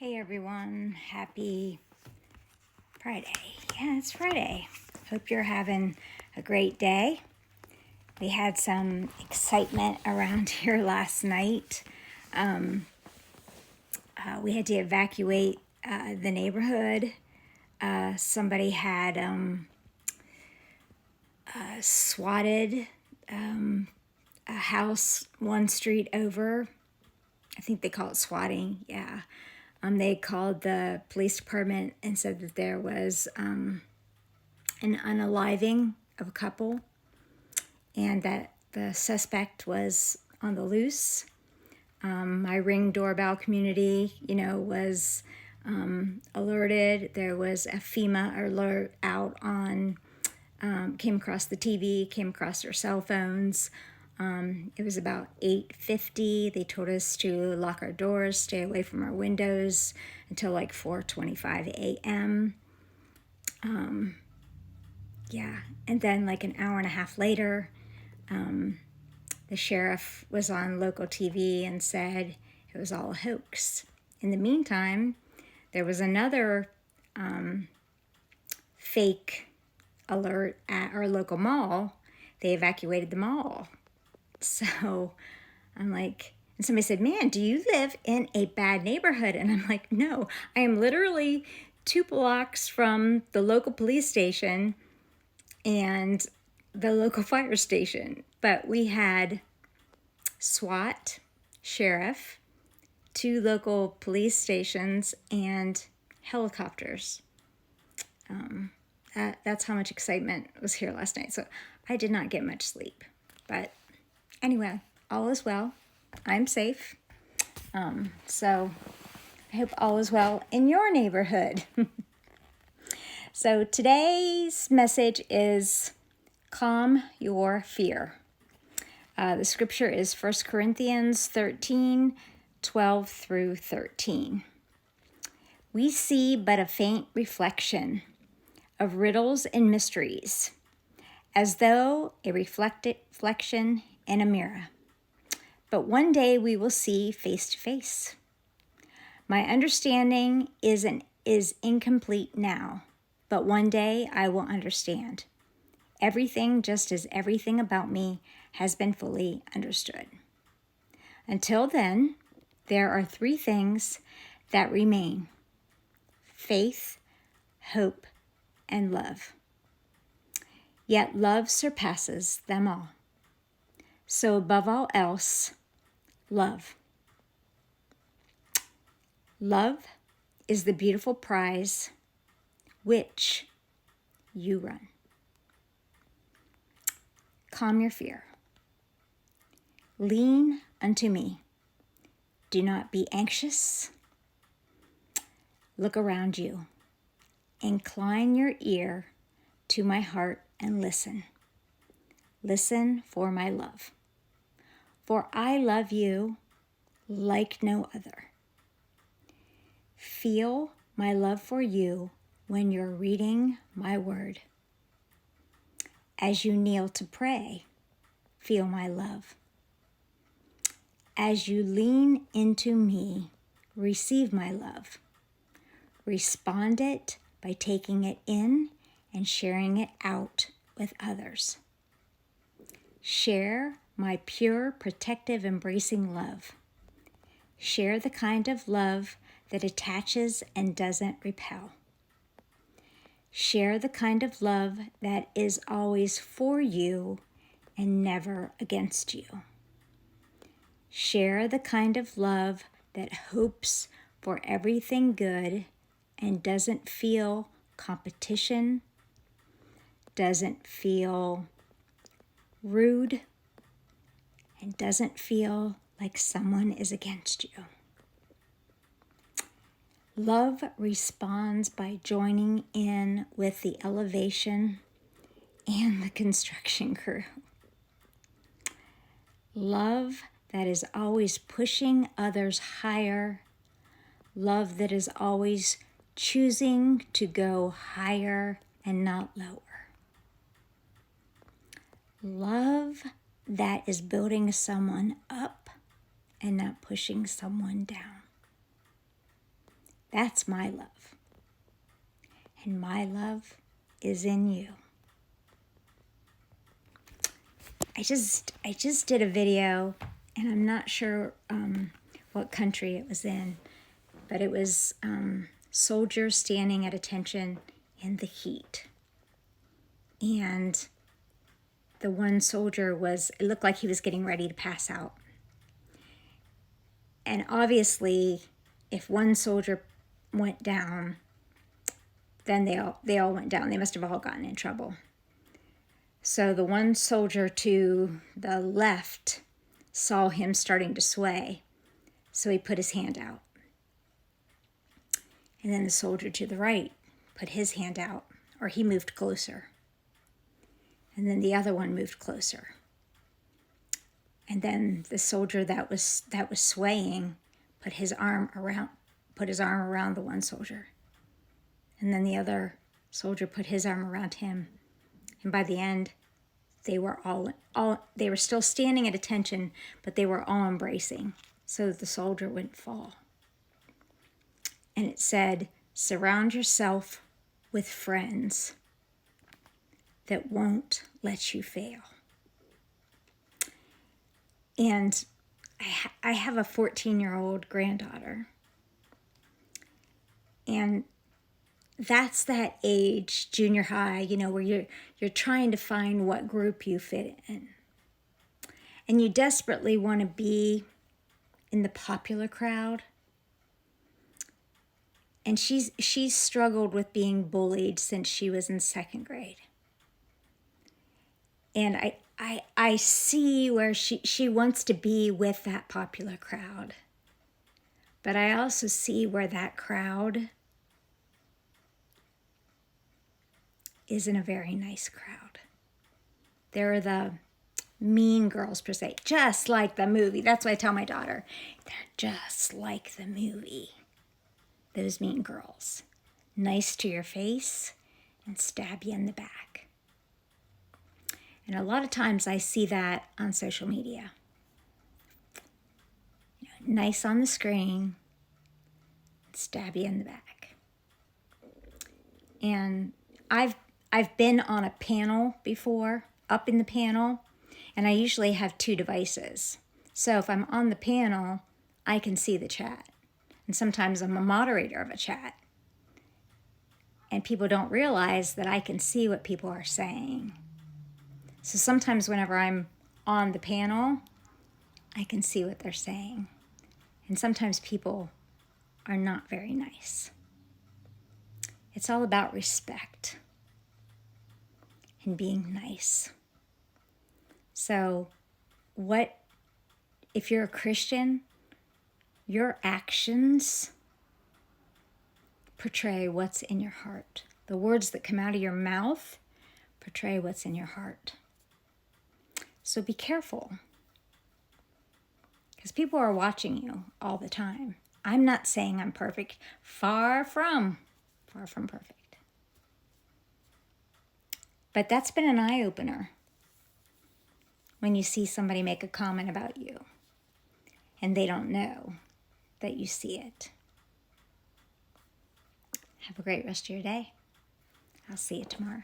Hey everyone, happy Friday. Yeah, it's Friday. Hope you're having a great day. We had some excitement around here last night. We had to evacuate the neighborhood. Somebody had swatted a house one street over. I think they call it swatting, yeah. They called the police department and said that there was an unaliving of a couple and that the suspect was on the loose. My Ring doorbell community, was alerted. There was a FEMA alert out on, came across the TV, came across their cell phones. It was about 8:50. They told us to lock our doors, stay away from our windows until like 4:25 a.m. Yeah, and then like an hour and a half later, the sheriff was on local TV and said it was all a hoax. In the meantime, there was another fake alert at our local mall. They evacuated the mall. So I'm like, and somebody said, "Man, do you live in a bad neighborhood?" And I'm like, "No, I am literally 2 blocks from the local police station and the local fire station." But we had SWAT, sheriff, 2 local police stations, and helicopters. That's how much excitement was here last night. So I did not get much sleep. But anyway, all is well. I'm safe. So I hope all is well in your neighborhood. So today's message is calm your fear. The scripture is 1 Corinthians 13, 12 through 13. We see but a faint reflection of riddles and mysteries, as though a reflection in a mirror. But one day we will see face to face. My understanding is incomplete now, but one day I will understand everything, just as everything about me has been fully understood. Until then, there are 3 things that remain: faith, hope, and love. Yet love surpasses them all. So above all else, love. Love is the beautiful prize which you run. Calm your fear. Lean unto me. Do not be anxious. Look around you. Incline your ear to my heart and listen. Listen for my love. For I love you like no other. Feel my love for you when you're reading my word. As you kneel to pray, feel my love. As you lean into me, receive my love. Respond it by taking it in and sharing it out with others. Share my pure, protective, embracing love. Share the kind of love that attaches and doesn't repel. Share the kind of love that is always for you and never against you. Share the kind of love that hopes for everything good and doesn't feel competition, doesn't feel rude, and doesn't feel like someone is against you. Love responds by joining in with the elevation and the construction crew. Love that is always pushing others higher. Love that is always choosing to go higher and not lower. Love that is building someone up and not pushing someone down. That's my love. And my love is in you. I just did a video, and I'm not sure what country it was in, but it was soldiers standing at attention in the heat. And the one soldier it looked like he was getting ready to pass out. And obviously, if one soldier went down, then they all went down. They must have all gotten in trouble. So the one soldier to the left saw him starting to sway, so he put his hand out. And then the soldier to the right put his hand out, or he moved closer. And then the other one moved closer. And then the soldier that was swaying put his arm around the one soldier. And then the other soldier put his arm around him. And by the end, they were they were still standing at attention, but they were all embracing so that the soldier wouldn't fall. And it said, surround yourself with friends that won't let you fail. And I have a 14-year-old granddaughter. And that's that age, junior high, where you're trying to find what group you fit in. And you desperately want to be in the popular crowd. And she's struggled with being bullied since she was in second grade. And I see where she wants to be with that popular crowd. But I also see where that crowd isn't a very nice crowd. They're the mean girls, per se, just like the movie. That's why I tell my daughter, they're just like the movie. Those mean girls. Nice to your face and stab you in the back. And a lot of times I see that on social media. Nice on the screen, stab you in the back. And I've been on a panel before, up in the panel, and I usually have 2 devices. So if I'm on the panel, I can see the chat. And sometimes I'm a moderator of a chat. And people don't realize that I can see what people are saying. So sometimes whenever I'm on the panel, I can see what they're saying. And sometimes people are not very nice. It's all about respect and being nice. So if you're a Christian, your actions portray what's in your heart. The words that come out of your mouth portray what's in your heart. So be careful, because people are watching you all the time. I'm not saying I'm perfect. Far from perfect. But that's been an eye-opener when you see somebody make a comment about you and they don't know that you see it. Have a great rest of your day. I'll see you tomorrow.